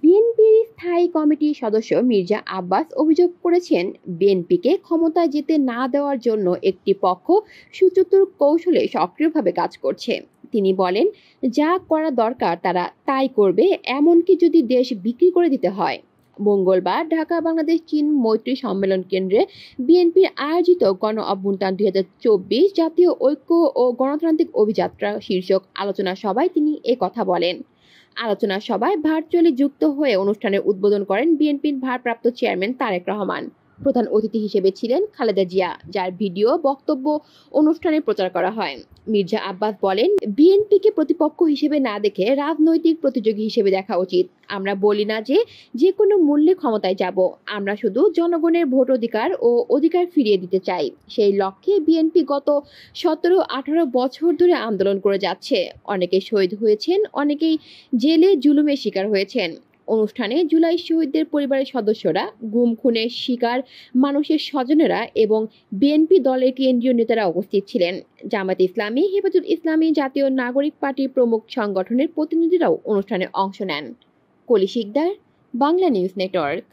বিএনপির স্থায়ী কমিটির সদস্য মির্জা আব্বাস অভিযোগ করেছেন, বিএনপিকে ক্ষমতায় যেতে না দেওয়ার জন্য একটি পক্ষ সুচতুর কৌশলে সক্রিয়ভাবে কাজ করছে। তিনি বলেন, যা করা দরকার তারা তাই করবে, এমনকি যদি দেশ বিক্রি করে দিতে হয়। মঙ্গলবার ঢাকা বাংলাদেশ চীন মৈত্রী সম্মেলন কেন্দ্রে বিএনপির আয়োজিত গণ অভ্যুত্থান 2024 জাতীয় ঐক্য ও গণতান্ত্রিক অভিযাত্রা শীর্ষক আলোচনা সভায় তিনি কথা বলেন। আলোচনা সভায় ভার্চুয়ালি যুক্ত হয়ে অনুষ্ঠানের উদ্বোধন করেন বিএনপির ভারপ্রাপ্ত চেয়ারম্যান তারেক রহমান। প্রধান অতিথি হিসেবে ছিলেন খালেদা জিয়া, যার ভিডিও বক্তব্য অনুষ্ঠানে প্রচার করা হয়। মির্জা আব্বাস বলেন, বিএনপিকে প্রতিপক্ষ হিসেবে না দেখে রাজনৈতিক প্রতিযোগী হিসেবে দেখা উচিত। আমরা বলি না যে কোনো মূল্যে ক্ষমতায় যাব, আমরা শুধু জনগণের ভোট অধিকার ও অধিকার ফিরিয়ে দিতে চাই। সেই লক্ষ্যে বিএনপি গত 17-18 বছর ধরে আন্দোলন করে যাচ্ছে। অনেকে শহীদ হয়েছেন, অনেকেই জেলে জুলুমের শিকার হয়েছেন। অনুষ্ঠানে জুলাই শহীদদের পরিবারের সদস্যরা, গুম খুনের শিকার মানুষের স্বজনেরা এবং বিএনপি দলের কেন্দ্রীয় নেতারা উপস্থিত ছিলেন। জামায়াতে ইসলামী, হেফাজত ইসলামী, জাতীয় নাগরিক পার্টি প্রমুখ সংগঠনের প্রতিনিধিরাও অনুষ্ঠানে অংশ নেন। কলি শিকদার, বাংলা নিউজ নেটওয়ার্ক।